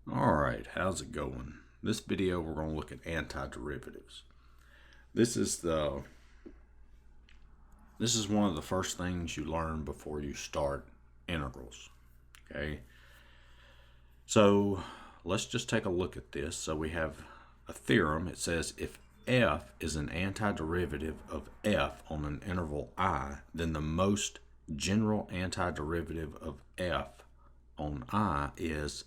Alright, how's it going? This video we're going to look at antiderivatives. This is one of the first things you learn before you start integrals. Okay? So let's just take a look at this. So we have a theorem. It says if f is an antiderivative of f on an interval I, then the most general antiderivative of f on I is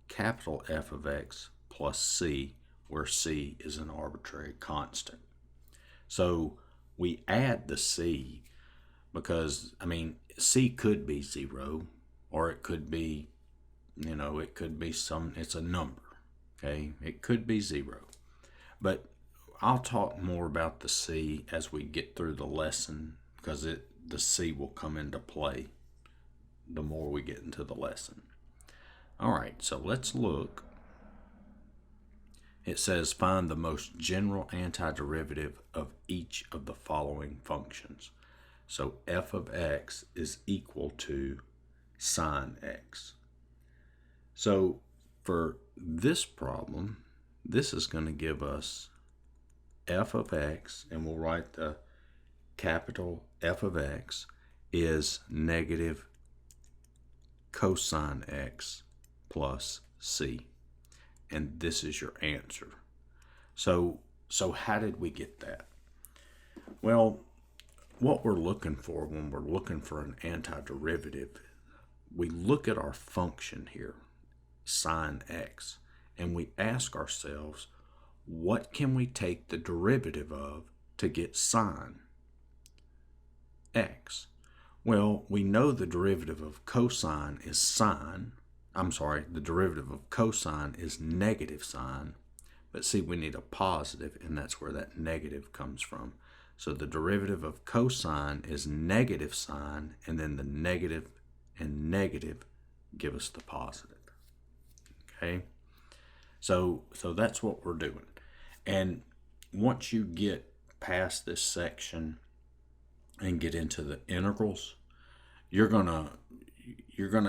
capital F of x plus c, where c is an arbitrary constant. So we add the c because, c could be 0, or it could be, it could be it's a number, okay? It could be 0. But I'll talk more about the c as we get through the lesson, because the c will come into play the more we get into the lesson. All right, so let's look. It says find the most general antiderivative of each of the following functions. So f of x is equal to sine x. So for this problem, this is going to give us f of x, and we'll write the capital F of x is negative cosine x plus c, and this is your answer. So how did we get that? Well, what we're looking for when we're looking for an antiderivative, we look at our function here, sine x, and we ask ourselves, what can we take the derivative of to get sine x? Well, we know the derivative of cosine is sine. The derivative of cosine is negative sine. But see, we need a positive, and that's where that negative comes from. So the derivative of cosine is negative sine, and then the negative and negative give us the positive. Okay? So that's what we're doing. And once you get past this section and get into the integrals, you're gonna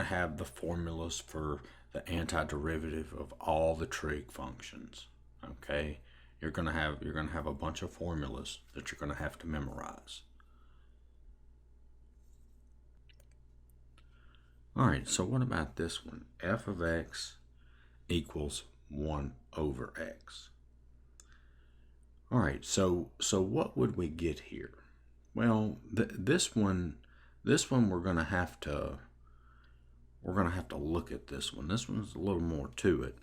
have the formulas for the antiderivative of all the trig functions. Okay, you're gonna have a bunch of formulas that you're gonna have to memorize. All right, so what about this one? F of x equals 1 over x. All right, so what would we get here? Well, this one we're gonna have to look at this one. This one's a little more to it.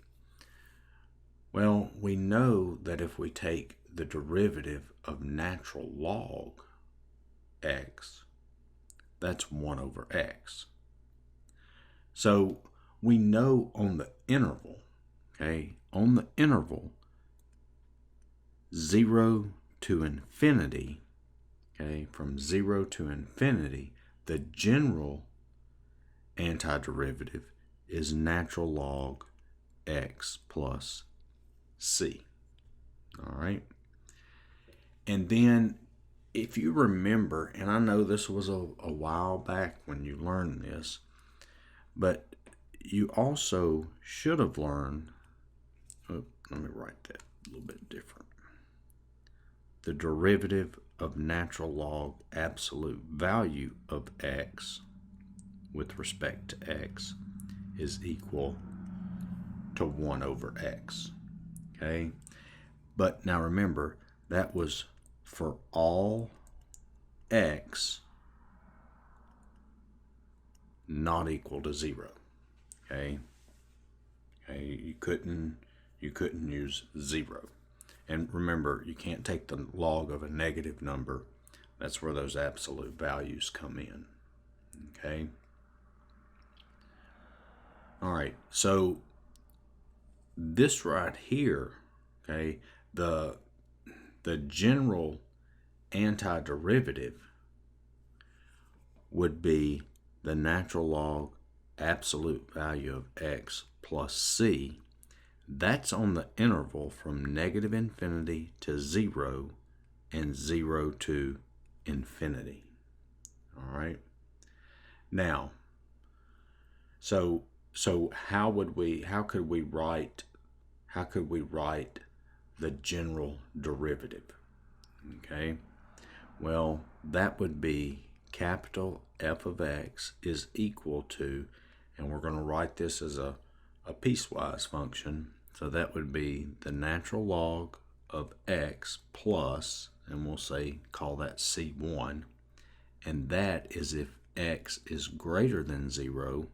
Well, we know that if we take the derivative of natural log x, that's 1 over x. So we know on the interval, okay, 0 to infinity, okay, from 0 to infinity, the general antiderivative is natural log x plus c. All right. And then if you remember, and I know this was a while back when you learned this, but you also should have learned, let me write that a little bit different. The derivative of natural log absolute value of x with respect to x is equal to 1 over x. Okay? But now remember, that was for all x not equal to 0. Okay? You couldn't use 0. And remember, you can't take the log of a negative number. That's where those absolute values come in. Okay? All right, so this right here, okay, the general antiderivative would be the natural log absolute value of x plus c. That's on the interval from negative infinity to 0 and 0 to infinity. All right. Now, so So how could we write the general derivative? Okay, well, that would be capital F of x is equal to, and we're going to write this as a piecewise function, so that would be the natural log of x plus, and we'll say, call that C1, and that is if x is greater than 0,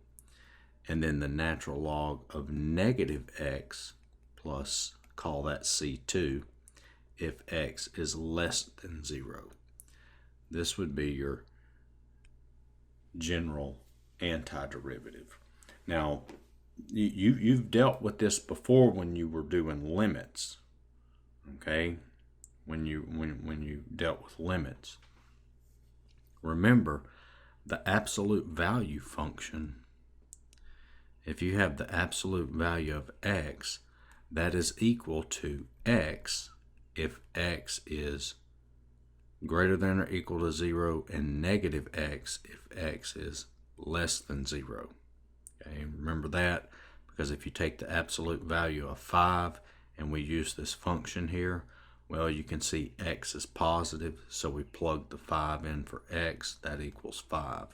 and then the natural log of negative x plus, call that C2, if x is less than 0. This would be your general antiderivative. Now, you've dealt with this before when you were doing limits, okay? When you dealt with limits. Remember, the absolute value function, if you have the absolute value of x, that is equal to x if x is greater than or equal to 0, and negative x if x is less than 0. Okay, remember that, because if you take the absolute value of 5 and we use this function here, well, you can see x is positive, so we plug the 5 in for x, that equals 5.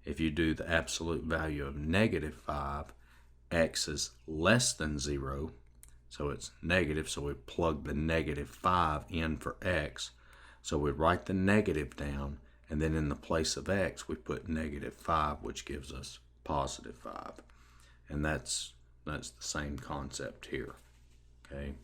If you do the absolute value of negative 5, x is less than 0, so it's negative, so we plug the negative 5 in for x, so we write the negative down, and then in the place of x, we put negative 5, which gives us positive 5. And that's the same concept here, okay?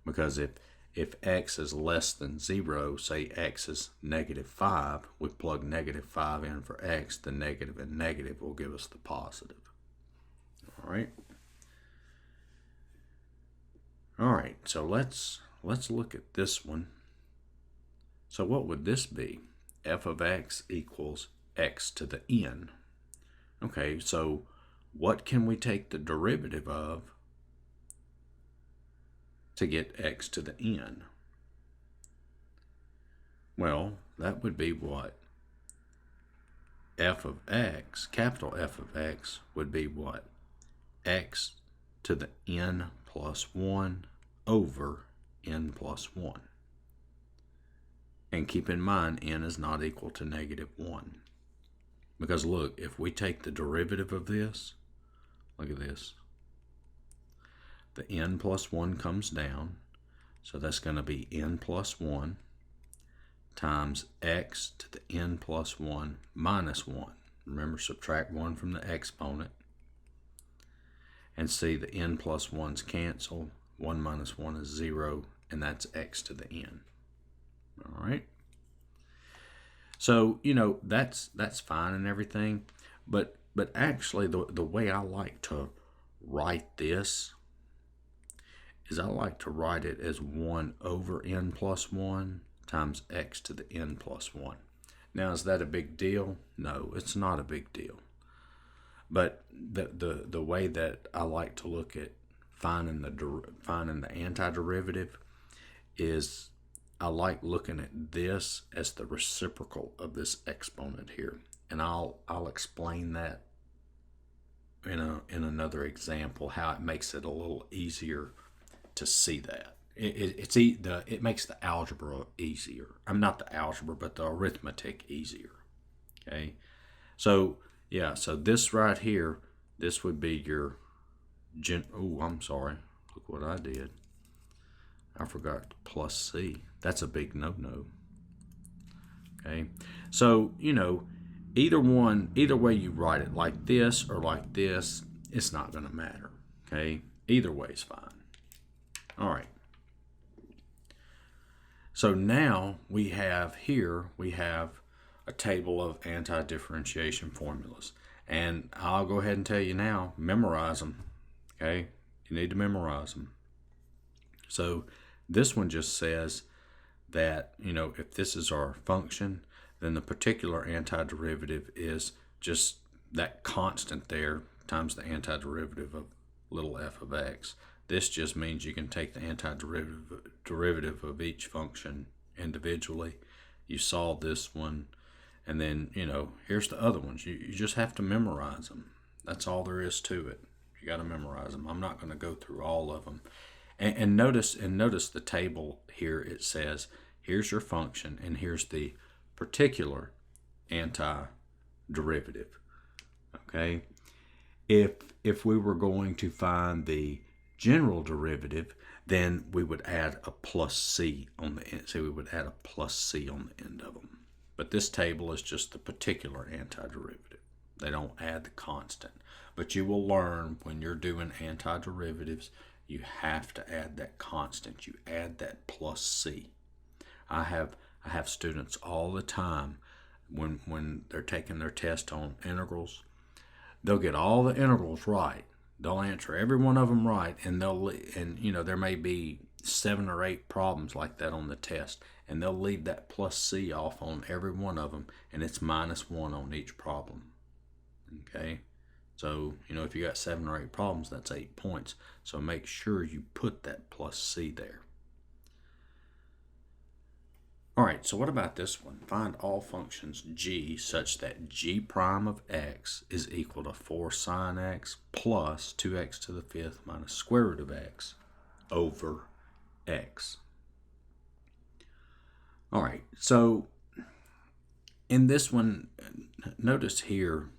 Because if x is less than 0, say x is negative 5, we plug negative 5 in for x, the negative and negative will give us the positive. All right? All right, so let's look at this one. So what would this be? F of x equals x to the n. Okay, so what can we take the derivative of to get x to the n? Well, that would be what? F of x, capital F of x, would be what? X to the n plus 1 over n plus 1. And keep in mind, n is not equal to negative 1. Because look, if we take the derivative of this, look at this. The n plus 1 comes down, so that's going to be n plus 1 times x to the n plus 1 minus 1. Remember, subtract 1 from the exponent. And see, the n plus 1's cancel. 1 minus 1 is 0, and that's x to the n. All right? So, that's fine and everything, but actually the way I like to write this is I like to write it as 1 over n plus 1 times x to the n plus 1. Now, is that a big deal? No, it's not a big deal. But the way that I like to look at finding the antiderivative is I like looking at this as the reciprocal of this exponent here, and I'll explain that in another example, how it makes it a little easier to see that. It makes the algebra easier. I'm not the algebra, but the arithmetic easier. Okay, so yeah, so this right here, this would be your I'm sorry. Look what I did. I forgot plus c. That's a big no-no. Okay, so either way you write it, like this or like this, it's not going to matter. Okay, either way is fine. All right. So now we have a table of anti-differentiation formulas, and I'll go ahead and tell you now, memorize them. Okay, you need to memorize them. So this one just says that, if this is our function, then the particular antiderivative is just that constant there times the antiderivative of little f of x. This just means you can take the antiderivative of each function individually. You solve this one, and then, here's the other ones. You just have to memorize them. That's all there is to it. You got to memorize them. I'm not going to go through all of them. And notice the table here. It says here's your function and here's the particular antiderivative. Okay. If we were going to find the general derivative, then we would add a plus c on the end. So we would add a plus c on the end of them. But this table is just the particular antiderivative. They don't add the constant. But you will learn when you're doing antiderivatives, you have to add that constant. You add that plus c. I have students all the time when they're taking their test on integrals. They'll get all the integrals right. They'll answer every one of them right, and there may be 7 or 8 problems like that on the test, and they'll leave that plus c off on every one of them, and it's -1 on each problem. Okay, so if you got 7 or 8 problems, that's 8 points. So make sure you put that plus c there. All right, so what about this one? Find all functions g such that g prime of x is equal to 4 sine x plus 2x to the 5th minus square root of x over x. All right, so in this one, notice here,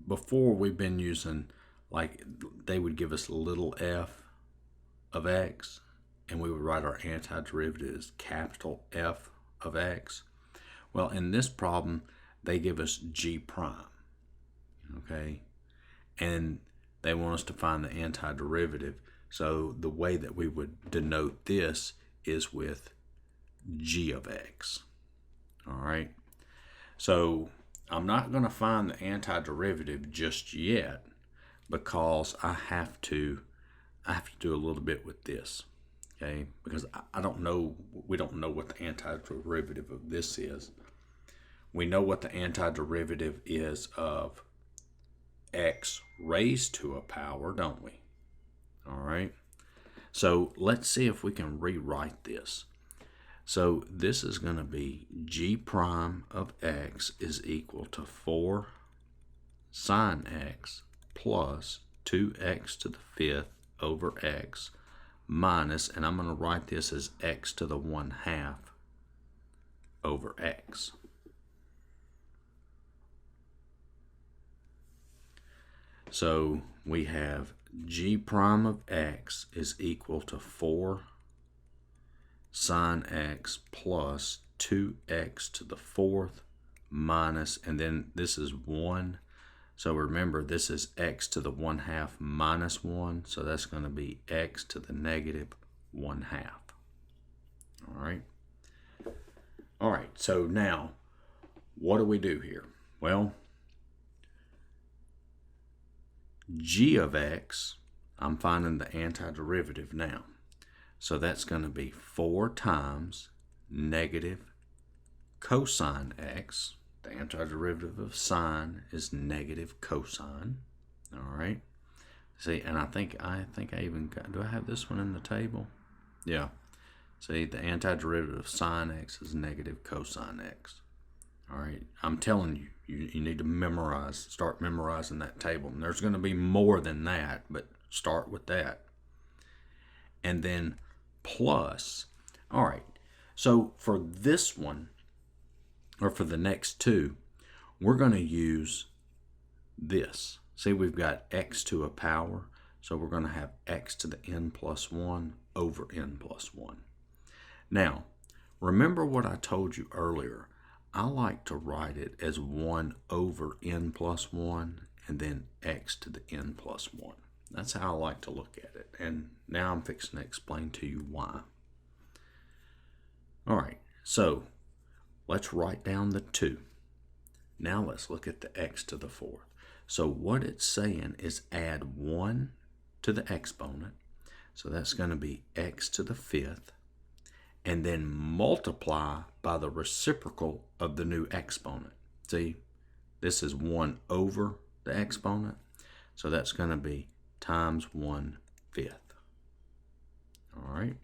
before we've been using, like, they would give us little f of x, and we would write our antiderivative as capital F of x. Well, in this problem, they give us g prime, okay? And they want us to find the antiderivative. So the way that we would denote this is with g of x, all right? So I'm not going to find the antiderivative just yet because I have to do a little bit with this. Okay, because we don't know what the antiderivative of this is. We know what the antiderivative is of x raised to a power, don't we? All right, so let's see if we can rewrite this. So this is going to be g prime of x is equal to 4 sine x plus 2x to the 5th over x minus, and I'm going to write this as x to the 1/2 over x. So we have g prime of x is equal to 4 sine x plus 2x to the 4th minus, and then this is 1. So remember, this is x to the 1/2 minus 1, so that's going to be x to the negative 1/2. All right, so now, what do we do here? Well, g of x, I'm finding the antiderivative now. So that's going to be 4 times negative cosine x. The antiderivative of sine is negative cosine. All right. See, and I think I even got, do I have this one in the table? Yeah. See, the antiderivative of sine x is negative cosine x. All right. I'm telling you, you need to start memorizing that table. And there's going to be more than that, but start with that. And then plus. All right. So for this one, or for the next two, we're going to use this. See, we've got x to a power, so we're going to have x to the n plus 1 over n plus 1. Now, remember what I told you earlier. I like to write it as 1 over n plus 1 and then x to the n plus 1. That's how I like to look at it. And now I'm fixing to explain to you why. All right, so let's write down the 2. Now let's look at the x to the 4th. So what it's saying is add 1 to the exponent. So that's going to be x to the 5th. And then multiply by the reciprocal of the new exponent. See, this is 1 over the exponent. So that's going to be times 1/5. All right.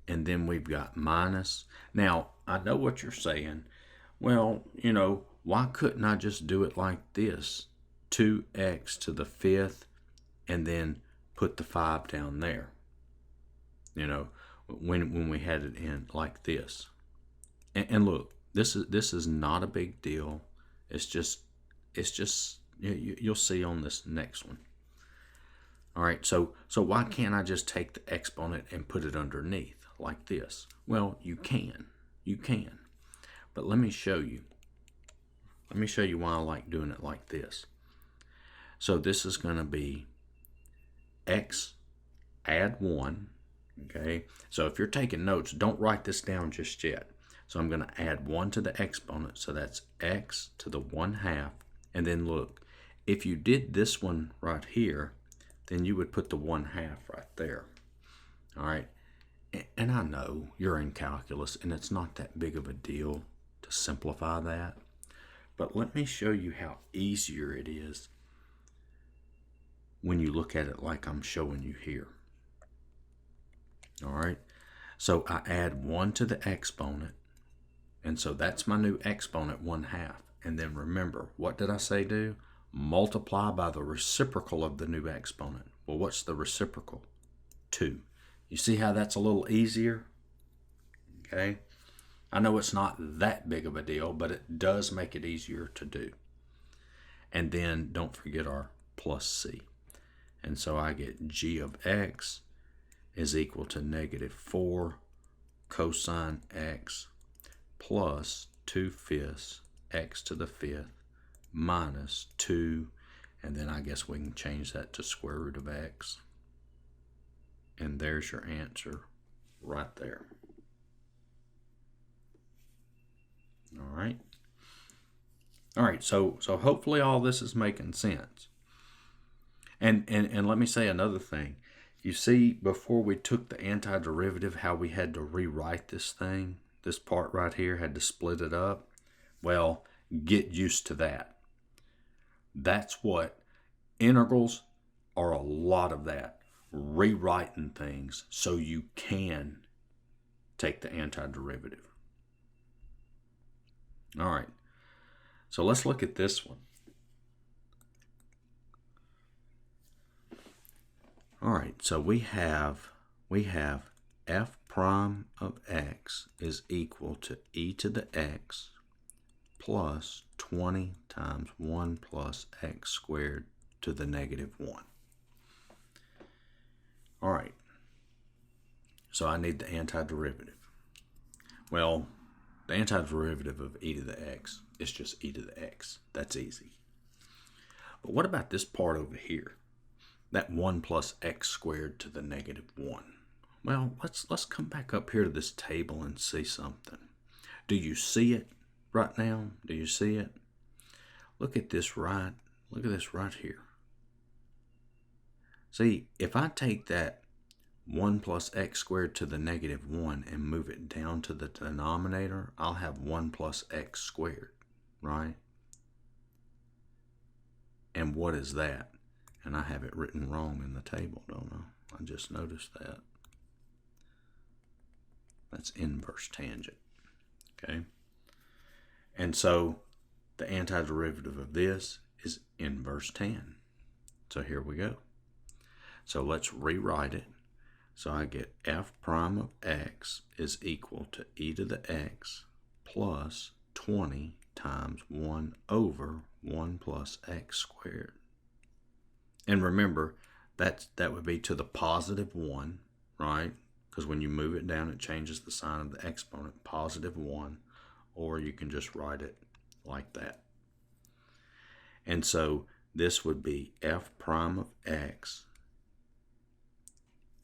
And then we've got minus. Now, I know what you're saying. Well, why couldn't I just do it like this? 2x to the fifth, and then put the 5 down there. When we had it in like this. And look, this is not a big deal. It's just you'll see on this next one. All right, so why can't I just take the exponent and put it underneath like this? Well, you can. But let me show you. Let me show you why I like doing it like this. So this is going to be x add 1. Okay, so if you're taking notes, don't write this down just yet. So I'm going to add 1 to the exponent, so that's x to the 1/2. And then look, if you did this one right here, then you would put the 1/2 right there. All right, and I know you're in calculus, and it's not that big of a deal to simplify that. But let me show you how easier it is when you look at it like I'm showing you here. All right, so I add 1 to the exponent, and so that's my new exponent 1/2. And then remember, what did I say do? Multiply by the reciprocal of the new exponent. Well, what's the reciprocal? 2. You see how that's a little easier? Okay, I know it's not that big of a deal, but it does make it easier to do. And then don't forget our plus c. And so I get g of x is equal to -4 cosine x plus 2/5 x to the 5th minus 2, and then I guess we can change that to square root of x. And there's your answer right there. All right. So hopefully all this is making sense. And let me say another thing. You see, before we took the antiderivative, how we had to rewrite this thing, this part right here, had to split it up. Well, get used to that. That's what integrals are, a lot of that. Rewriting things so you can take the antiderivative. All right, so let's look at this one. All right, so we have f prime of x is equal to e to the x plus 20 times 1 plus x squared to the -1. All right, so I need the antiderivative. Well, the antiderivative of e to the x is just e to the x. That's easy. But what about this part over here? That 1 plus x squared to the -1. Well, let's come back up here to this table and see something. Do you see it right now? Do you see it? Look at this right here. See, if I take that 1 plus x squared to the -1 and move it down to the denominator, I'll have 1 plus x squared, right? And what is that? And I have it written wrong in the table, don't I? I just noticed that. That's inverse tangent, okay? And so the antiderivative of this is inverse tan. So here we go. So let's rewrite it. So I get f prime of x is equal to e to the x plus 20 times 1 over 1 plus x squared. And remember, that would be to the +1, right? Because when you move it down, it changes the sign of the exponent, +1, or you can just write it like that. And so this would be f prime of x.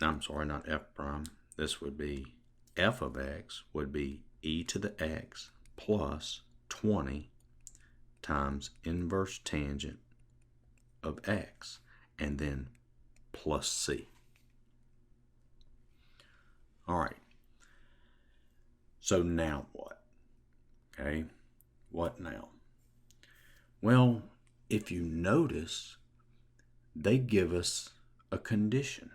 I'm sorry, not f prime. This would be f of x would be e to the x plus 20 times inverse tangent of x, and then plus c. All right. So now what? Okay, what now? Well, if you notice, they give us a condition.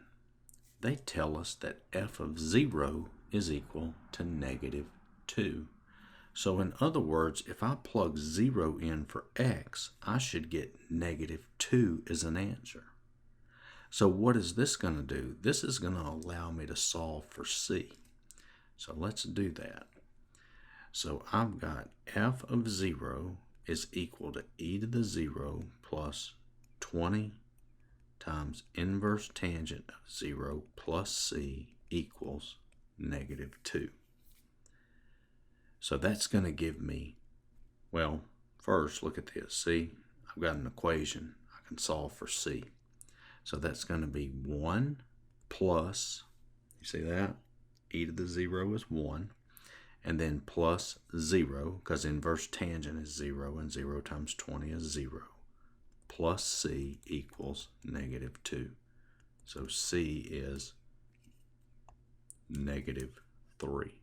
They tell us that f of 0 is equal to -2. So in other words, if I plug 0 in for x, I should get -2 as an answer. So what is this going to do? This is going to allow me to solve for c. So let's do that. So I've got f of 0 is equal to e to the 0 plus 20 times inverse tangent of 0 plus c equals -2. So that's going to give me, well, first look at this. See, I've got an equation. I can solve for c. So that's going to be 1 plus, you see that? E to the 0 is 1. And then plus 0, because inverse tangent is 0, and 0 times 20 is 0. Plus c equals -2. So c is -3.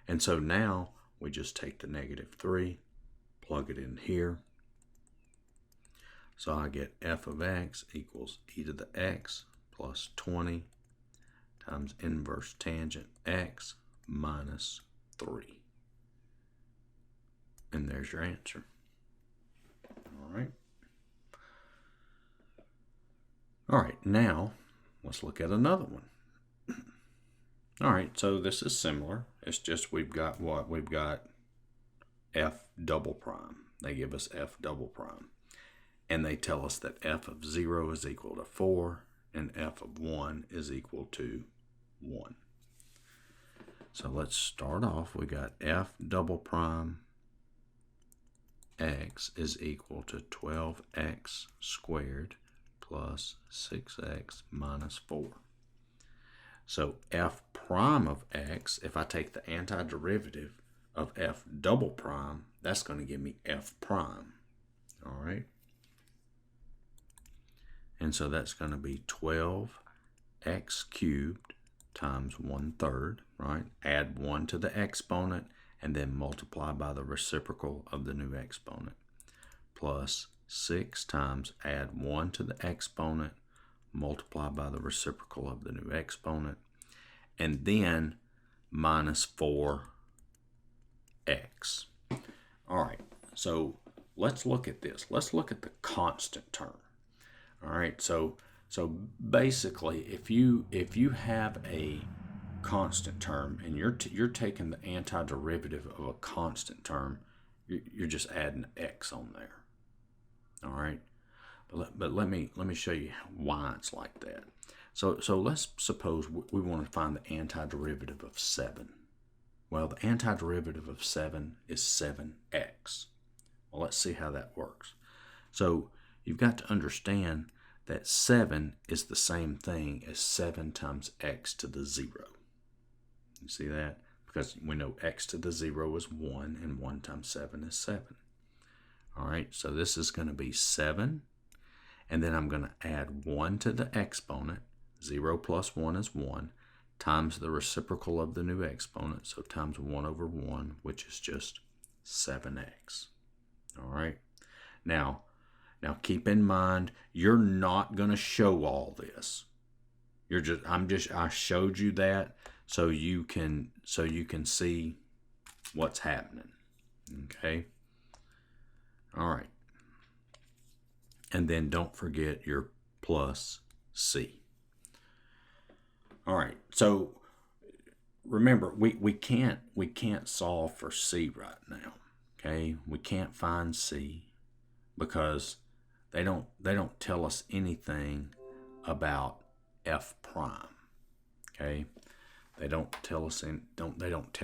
And so now we just take the -3, plug it in here. So I get f of x equals e to the x plus 20 times inverse tangent x minus 3. And there's your answer. All right. All right, now let's look at another one. All right, so this is similar. It's just we've got what? We've got f double prime. They give us f double prime. And they tell us that f of 0 is equal to 4 and f of 1 is equal to 1. So let's start off. We got f double prime x is equal to 12x squared plus 6x minus 4. So f prime of x, if I take the antiderivative of f double prime, that's going to give me f prime. All right. And so that's going to be 12x cubed times 1/3, right? Add 1 to the exponent and then multiply by the reciprocal of the new exponent. Plus 6 times add 1 to the exponent, multiply by the reciprocal of the new exponent, and then minus 4x. All right, so let's look at this. Let's look at the constant term. All right, so basically, if you have a constant term and you're taking the antiderivative of a constant term, you're just adding x on there. All right, but let me show you why it's like that. So let's suppose we want to find the antiderivative of 7. Well, the antiderivative of 7 is 7x. Well, let's see how that works. So you've got to understand that 7 is the same thing as 7 times x to the 0. You see that? Because we know x to the 0 is 1, and 1 times 7 is 7. All right, so this is going to be 7, and then I'm going to add 1 to the exponent. 0 plus 1 is 1, times the reciprocal of the new exponent, so times 1 over 1, which is just 7x. All right, now keep in mind, you're not going to show all this. I showed you that so you can see what's happening. Okay? All right. And then don't forget your plus c. All right. So remember, we can't solve for c right now. Okay? We can't find c because they don't tell us anything about f prime. Okay? They don't tell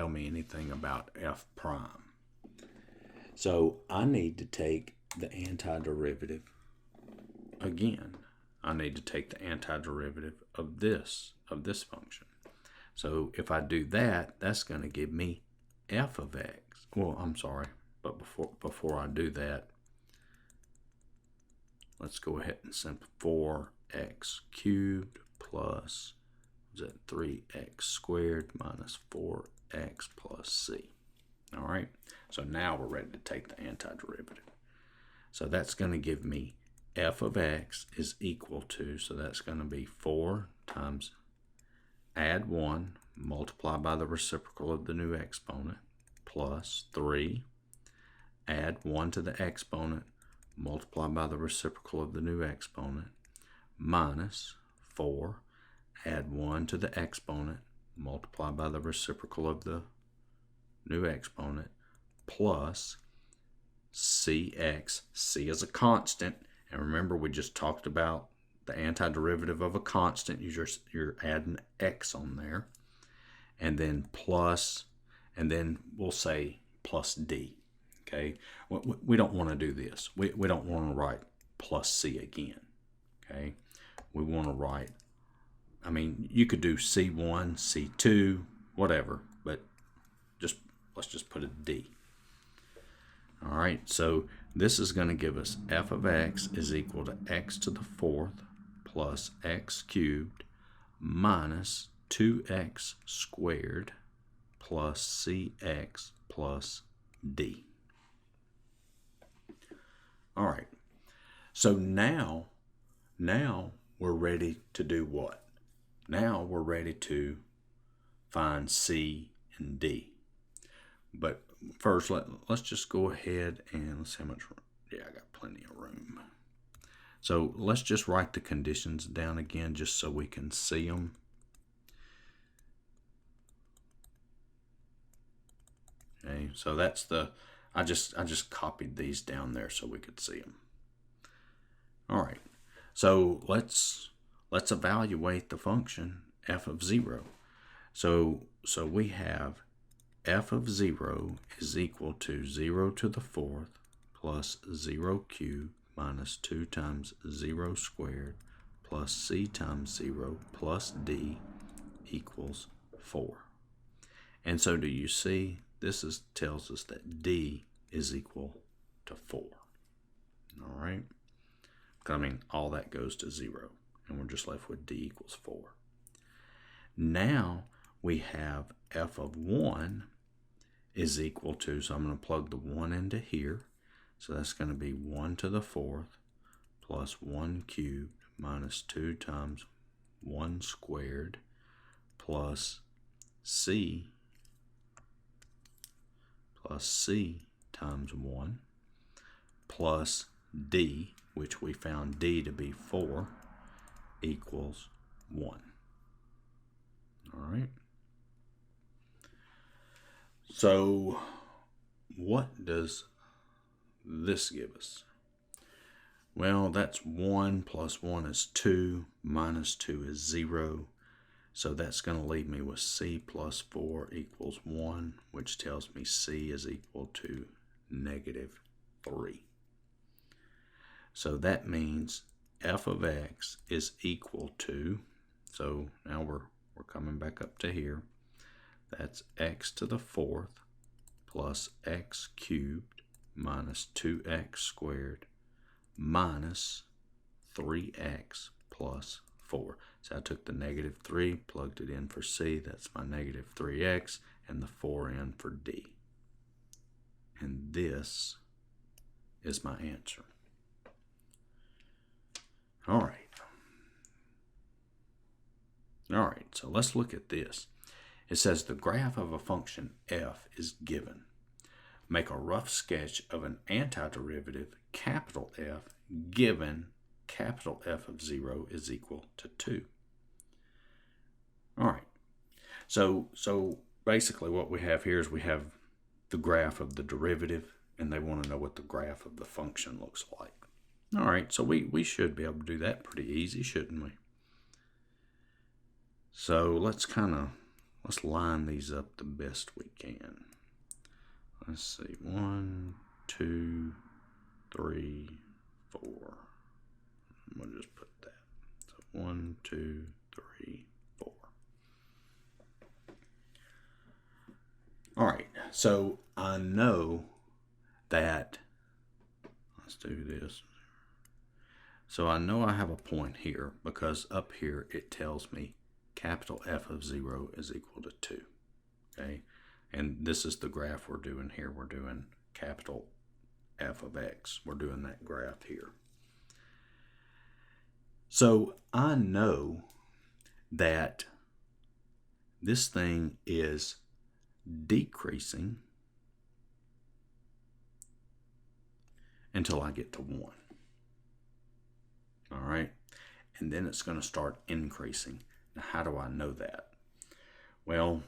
me anything about f prime. So I need to take the antiderivative again. I need to take the antiderivative of this function. So if I do that, that's going to give me f of x. Well, I'm sorry, but before I do that, let's go ahead and simplify 4x cubed plus 3x squared minus 4x plus c. All right, so now we're ready to take the antiderivative. So that's going to give me f of x is equal to, so that's going to be 4 times add 1, multiply by the reciprocal of the new exponent, plus 3, add 1 to the exponent, multiply by the reciprocal of the new exponent, minus 4, add 1 to the exponent, multiply by the reciprocal of the new exponent, plus cx. C is a constant, and remember we just talked about the antiderivative of a constant. You're adding x on there, and then plus, and then we'll say plus d. Okay, we don't want to do this. We don't want to write plus c again. Okay, we want to write, I mean, you could do c1, c2, whatever, but let's just put a d. All right, so this is going to give us f of x is equal to x to the 4th plus x cubed minus 2x squared plus cx plus d. All right, so now we're ready to do what? Now we're ready to find c and d. But first, let's just go ahead and let's see how much. Yeah, I got plenty of room. So let's just write the conditions down again just so we can see them. Okay, so that's I just copied these down there so we could see them. All right, so let's evaluate the function f of 0. So we have f of 0 is equal to 0 to the 4th plus 0 cubed minus 2 times 0 squared plus c times 0 plus d equals 4. And so do you see, this tells us that d is equal to 4. All right? I mean, all that goes to 0, and we're just left with d equals 4. Now we have f of 1 is equal to, so I'm going to plug the 1 into here. So that's going to be 1 to the 4th plus 1 cubed minus 2 times 1 squared plus c times 1 plus d, which we found d to be 4, equals 1. All right. So what does this give us? Well, that's 1 plus 1 is 2, minus 2 is 0. So that's going to leave me with c plus 4 equals 1, which tells me c is equal to -3. So that means f of x is equal to, so now we're coming back up to here. That's x to the 4th plus x cubed minus 2x squared minus 3x plus 4. So I took the -3, plugged it in for c. That's my -3x, and the 4 in for d. And this is my answer. All right. All right, so let's look at this. It says the graph of a function f is given. Make a rough sketch of an antiderivative capital F given capital F of 0 is equal to 2. All right. So basically what we have here is we have the graph of the derivative, and they want to know what the graph of the function looks like. All right, so we should be able to do that pretty easy, shouldn't we? So let's line these up the best we can. Let's see, 1, 2, 3, 4. We'll just put that. So 1, 2, 3, 4. All right, so I know that, let's do this. So I know I have a point here because up here it tells me capital F of 0 is equal to 2. Okay, and this is the graph we're doing here. We're doing capital F of x. We're doing that graph here. So I know that this thing is decreasing until I get to 1. All right, and then it's going to start increasing. Now, how do I know that? Well,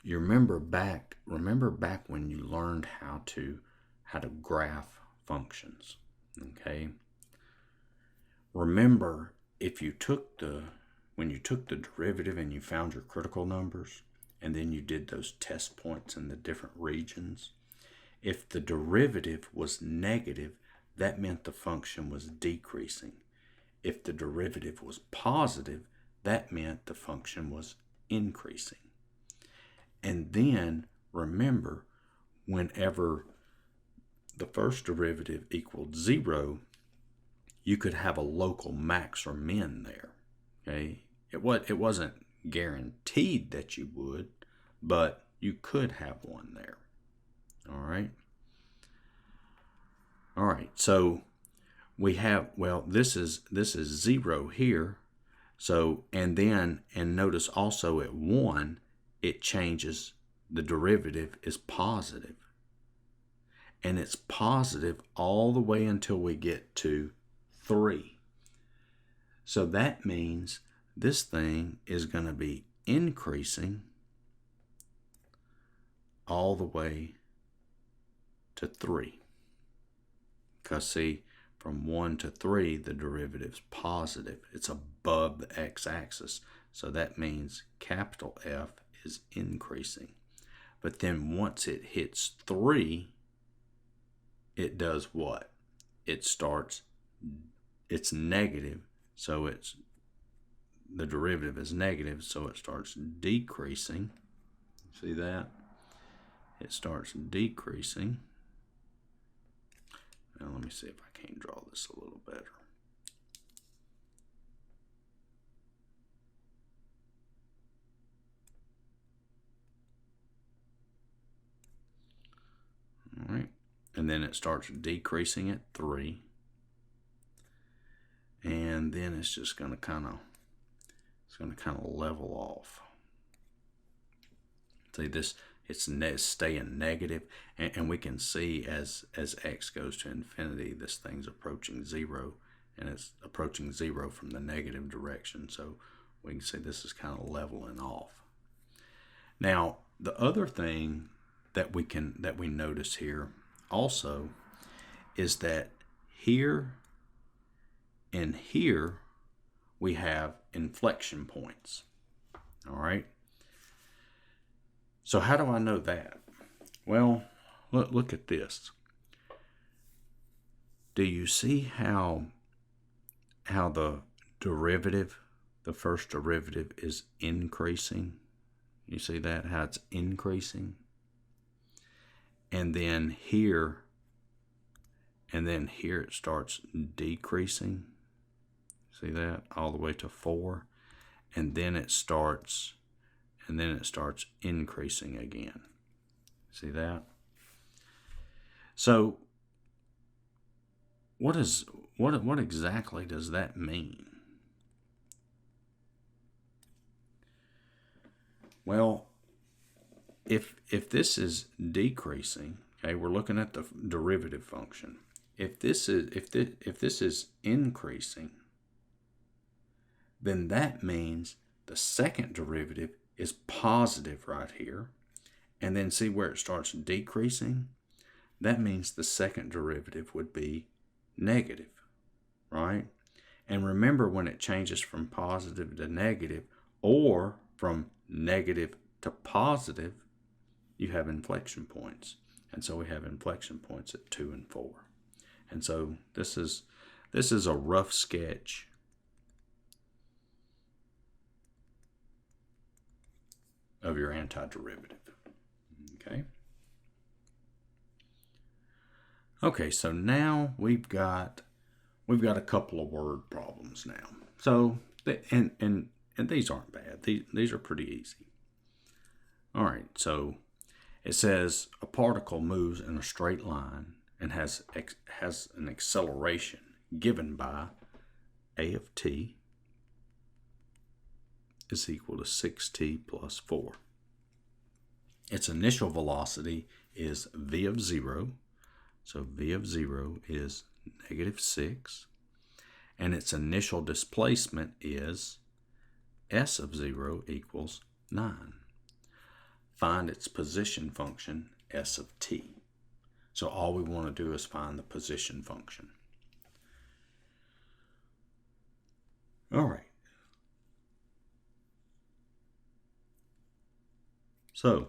you remember back when you learned how to graph functions. Okay. Remember, when you took the derivative and you found your critical numbers, and then you did those test points in the different regions, if the derivative was negative, that meant the function was decreasing. If the derivative was positive, that meant the function was increasing. And then remember, whenever the first derivative equaled 0, you could have a local max or min there. Okay, it wasn't guaranteed that you would, but you could have one there. All right. All right. So we have, well, this is 0 here. So and notice also at 1 it changes. The derivative is positive, and it's positive all the way until we get to 3. So that means this thing is going to be increasing all the way to 3. Because see, from 1 to 3, the derivative's positive. It's above the x-axis. So that means capital F is increasing. But then once it hits 3, it does what? It's negative, so the derivative is negative, so it starts decreasing. See that? It starts decreasing. Now let me see if I can draw this a little better. All right, and then it starts decreasing at 3. And then it's just going to kind of level off. See this? It's staying negative, and we can see as x goes to infinity, this thing's approaching 0, and it's approaching 0 from the negative direction. So we can see this is kind of leveling off. Now the other thing that we notice here also is that here and here we have inflection points. All right. So how do I know that? Well, look at this. Do you see how the derivative, the first derivative, is increasing? You see that, how it's increasing? And then here it starts decreasing. See that? All the way to 4. And then it starts increasing again. See that? So what exactly does that mean? Well, if this is decreasing, okay, we're looking at the derivative function. If this is increasing, then that means the second derivative is positive right here. And then see where it starts decreasing? That means the second derivative would be negative, right? And remember, when it changes from positive to negative, or from negative to positive, you have inflection points. And so we have inflection points at 2 and 4. And so this is a rough sketch of your antiderivative. Okay, so now we've got a couple of word problems now. So and these aren't bad. These are pretty easy. All right, so it says a particle moves in a straight line and has an acceleration given by a of t is equal to 6t plus 4. Its initial velocity is v of 0. So v of 0 is negative 6. And its initial displacement is s of 0 equals 9. Find its position function, s of t. So all we want to do is find the position function. All right. So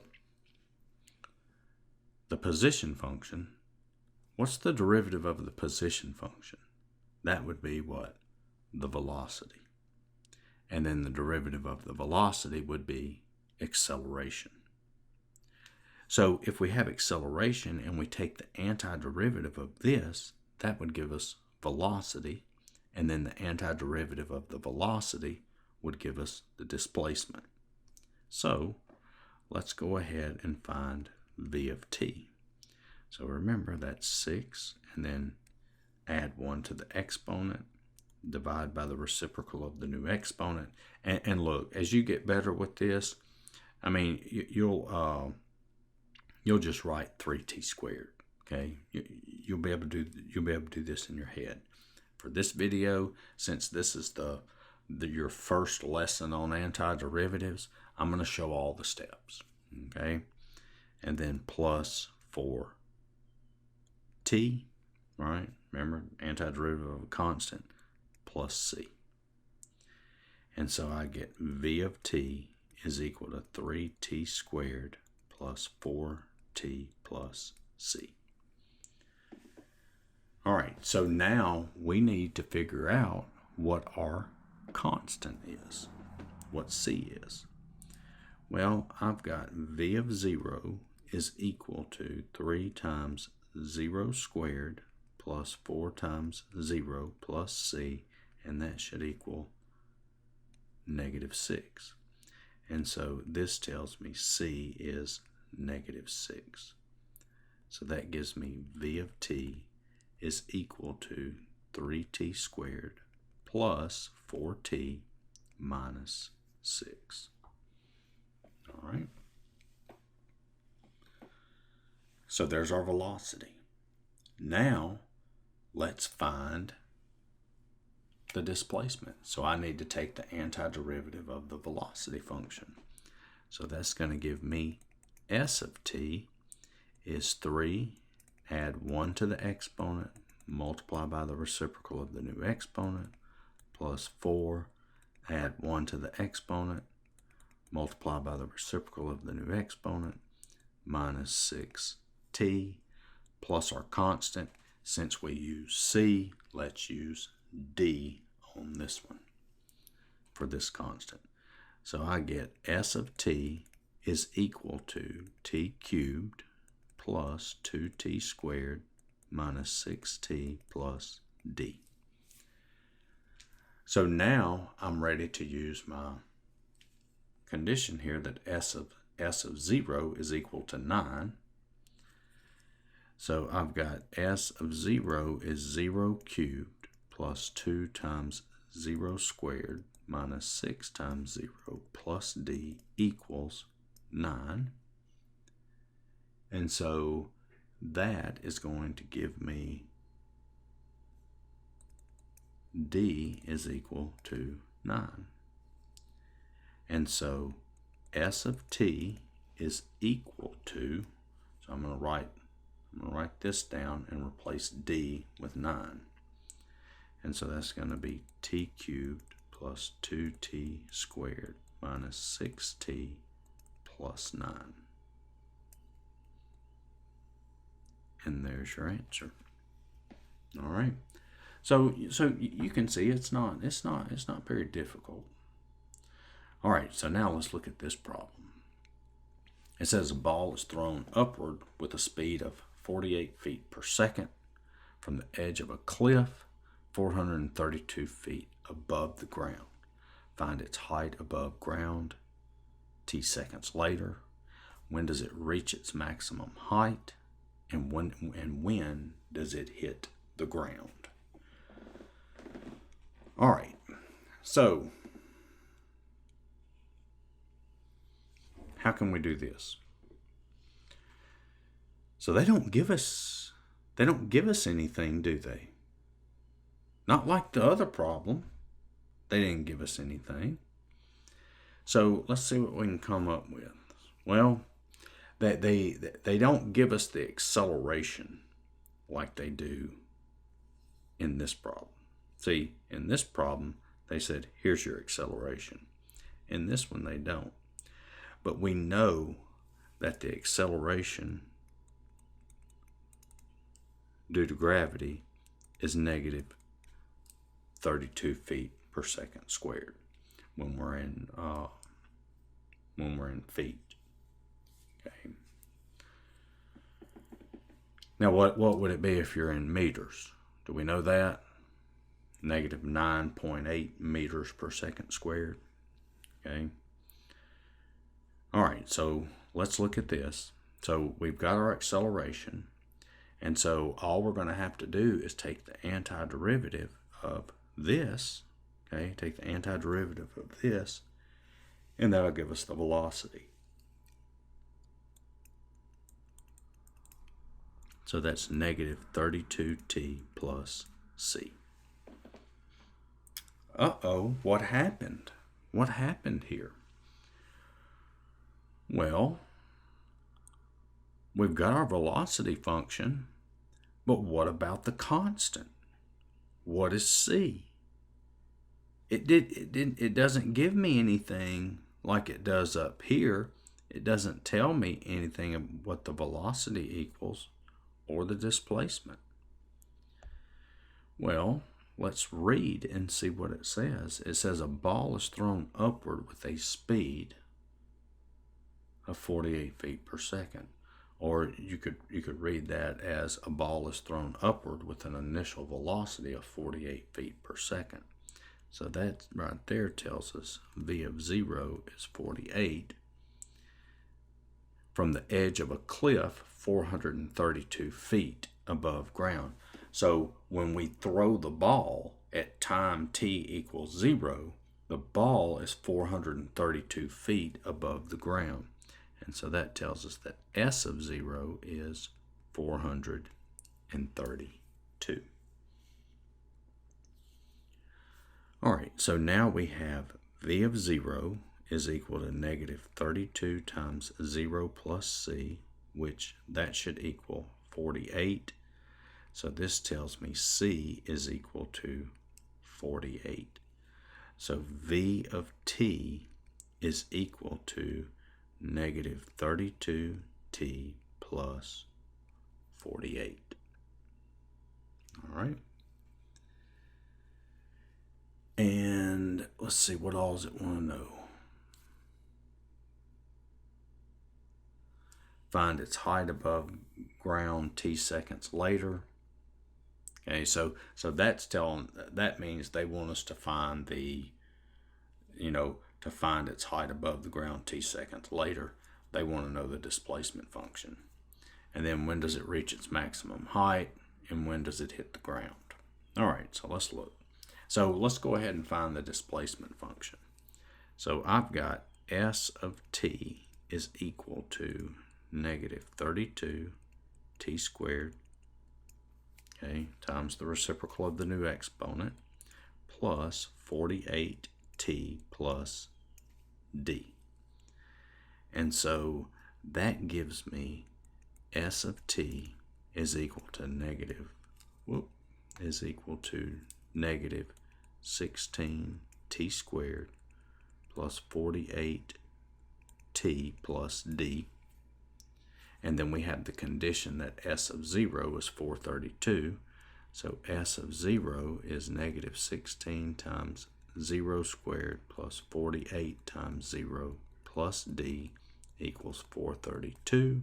the position function, what's the derivative of the position function? That would be what? The velocity. And then the derivative of the velocity would be acceleration. So if we have acceleration and we take the antiderivative of this, that would give us velocity, and then the antiderivative of the velocity would give us the displacement. So let's go ahead and find v of t. So remember, that's 6, and then add 1 to the exponent, divide by the reciprocal of the new exponent. And look, as you get better with this, I mean, you'll just write 3t squared. Okay, you'll be able to do this in your head. For this video, since this is your first lesson on antiderivatives, I'm going to show all the steps. Okay, and then plus 4t, right? Remember, antiderivative of a constant, plus c. And so I get v of t is equal to 3t squared plus 4t plus c. All right, so now we need to figure out what our constant is, what c is. Well, I've got v of 0 is equal to 3 times 0 squared plus 4 times 0 plus c, and that should equal negative 6. And so this tells me c is negative 6. So that gives me v of t is equal to 3t squared plus 4t minus 6. All right. So there's our velocity. Now let's find the displacement. So I need to take the antiderivative of the velocity function. So that's going to give me s of t is 3, add 1 to the exponent, multiply by the reciprocal of the new exponent, plus 4, add 1 to the exponent, multiply by the reciprocal of the new exponent, minus 6t, plus our constant. Since we use c, let's use d on this one for this constant. So I get s of t is equal to t cubed plus 2t squared minus 6t plus d. So now I'm ready to use my condition here that s of 0 is equal to 9. So I've got s of 0 is 0 cubed plus 2 times 0 squared minus 6 times 0 plus d equals 9. And so that is going to give me d is equal to 9. And so s of t is equal to, so I'm going to write this down and replace d with 9. And so that's going to be t cubed plus 2t squared minus 6t plus 9. And there's your answer. All right. So you can see it's not very difficult. All right, so now let's look at this problem. It says a ball is thrown upward with a speed of 48 feet per second from the edge of a cliff 432 feet above the ground. Find its height above ground t seconds later. When does it reach its maximum height? And when does it hit the ground? All right, so how can we do this? So they don't give us they don't give us anything, do they? Not like the other problem. They didn't give us anything. So let's see what we can come up with. Well, they don't give us the acceleration like they do in this problem. See, in this problem, they said, here's your acceleration. In this one, they don't. But we know that the acceleration due to gravity is negative 32 feet per second squared when we're in feet. Okay. Now, what would it be if you're in meters? Do we know that? Negative 9.8 meters per second squared. Okay. All right, so let's look at this. So we've got our acceleration, and so all we're going to have to do is take the antiderivative of this. Okay, take the antiderivative of this, and that'll give us the velocity. So that's negative 32t plus c. Uh-oh, what happened? What happened here? Well, we've got our velocity function, but what about the constant? What is c? It doesn't give me anything like it does up here. It doesn't tell me anything of what the velocity equals or the displacement. Well, let's read and see what it says. It says a ball is thrown upward with a speed of 48 feet per second. Or you could read that as a ball is thrown upward with an initial velocity of 48 feet per second. So that right there tells us v of 0 is 48 from the edge of a cliff 432 feet above ground. So when we throw the ball at time t equals 0, the ball is 432 feet above the ground. And so that tells us that S of 0 is 432. All right, so now we have v of 0 is equal to negative 32 times 0 plus c, which that should equal 48. So this tells me c is equal to 48. So v of t is equal to negative 32t plus 48. All right. And let's see, what all does it want to know? Find its height above ground t seconds later. Okay, so that means they want us to find to find its height above the ground t seconds later. They want to know the displacement function. And then when does it reach its maximum height and when does it hit the ground? All right, so let's look. So let's go ahead and find the displacement function. So I've got S of t is equal to negative 32 t squared, okay, times the reciprocal of the new exponent, plus 48 t plus d. And so that gives me S of t is equal to negative 16 t squared plus 48 t plus d. And then we have the condition that S of 0 is 432. So S of 0 is negative 16 times 0 squared plus 48 times 0 plus d equals 432.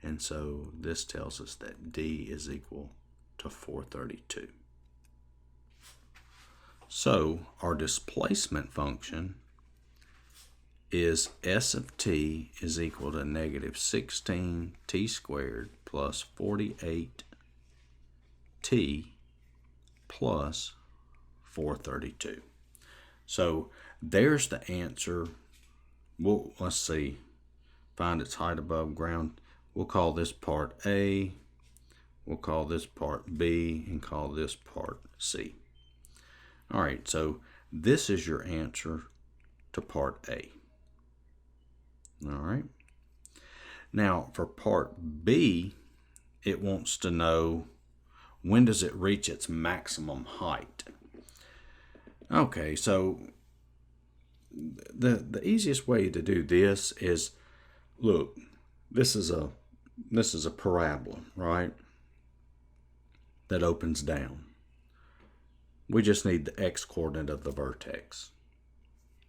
And so this tells us that d is equal to 432. So our displacement function is S of t is equal to negative 16 t squared plus 48 t plus 432. So there's the answer. Well, let's see. Find its height above ground. We'll call this part A. we'll call this part B and call this part C. All right, so this is your answer to part A. All right. Now for part B, it wants to know when does it reach its maximum height. Okay, so the easiest way to do this is, look, this is a parabola, right? That opens down. We just need the x coordinate of the vertex,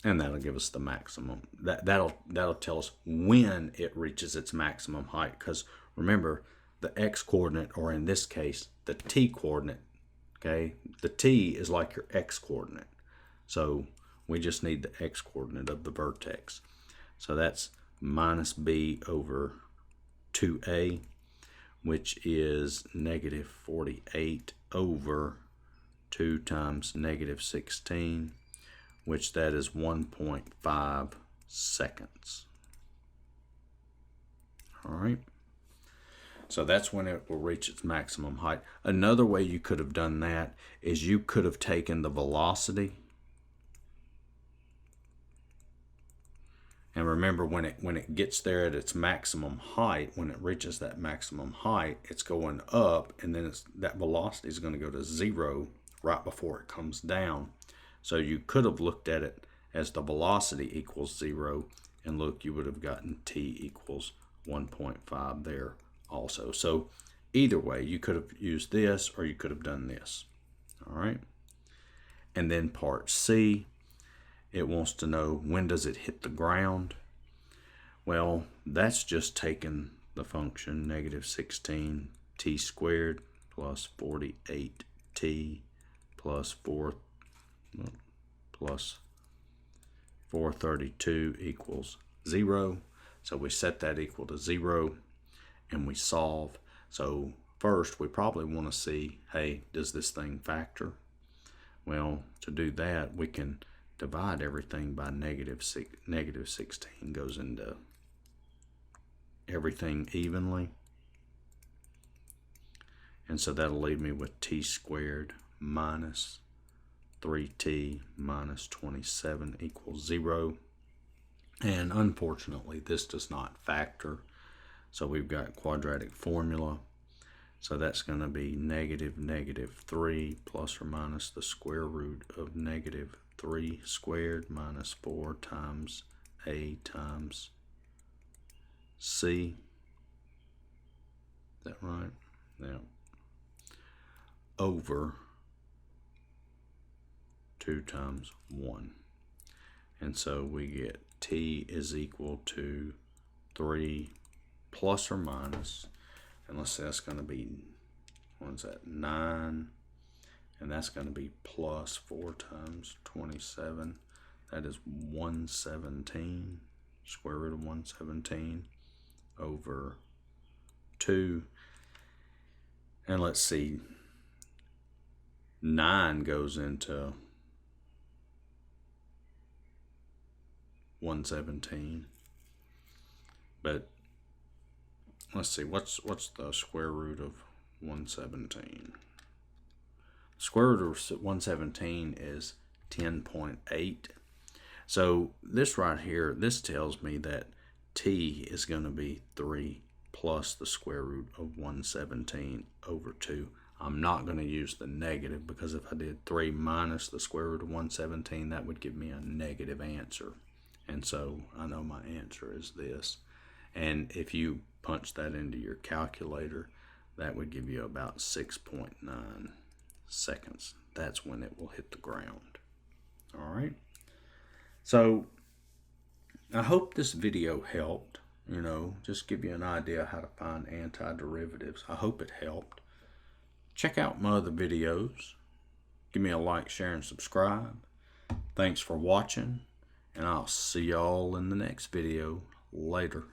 and that'll give us the maximum. That'll tell us when it reaches its maximum height, because remember, the x coordinate, or in this case the t coordinate, okay, the t is like your x coordinate, so we just need the x coordinate of the vertex. So that's minus b over 2a, which is negative 48 over 2 times negative 16, which that is 1.5 seconds. All right. So that's when it will reach its maximum height. Another way you could have done that is you could have taken the velocity. And remember, when it gets there at its maximum height, when it reaches that maximum height, it's going up, and then that velocity is going to go to 0 right before it comes down. So you could have looked at it as the velocity equals 0, and look, you would have gotten t equals 1.5 there also. So either way, you could have used this or you could have done this. All right. And then part C, it wants to know when does it hit the ground. Well, that's just taking the function negative 16 t squared plus 48 t plus 432 equals 0. So we set that equal to 0 and we solve. So first we probably want to see, hey, does this thing factor? Well, to do that, we can divide everything by negative 16 goes into everything evenly. And so that'll leave me with t squared minus 3t minus 27 equals 0. And unfortunately, this does not factor. So we've got quadratic formula. So that's going to be negative 3 plus or minus the square root of negative 3 squared minus 4 times a times c. Is that right? Yeah. Over 2 times 1. And so we get t is equal to 3 plus or minus, and let's say that's going to be, what is that, 9, and that's going to be plus 4 times 27. That is 117, square root of 117 over 2. And let's see, 9 goes into 117, but let's see, what's the square root of 117? Square root of 117 is 10.8. So this right here, this tells me that t is going to be 3 plus the square root of 117 over 2. I'm not going to use the negative, because if I did 3 minus the square root of 117, that would give me a negative answer. And so I know my answer is this. And if you punch that into your calculator, that would give you about 6.9 seconds. That's when it will hit the ground. All right. So I hope this video helped, just give you an idea how to find antiderivatives. I hope it helped. Check out my other videos. Give me a like, share, and subscribe. Thanks for watching, and I'll see y'all in the next video. Later.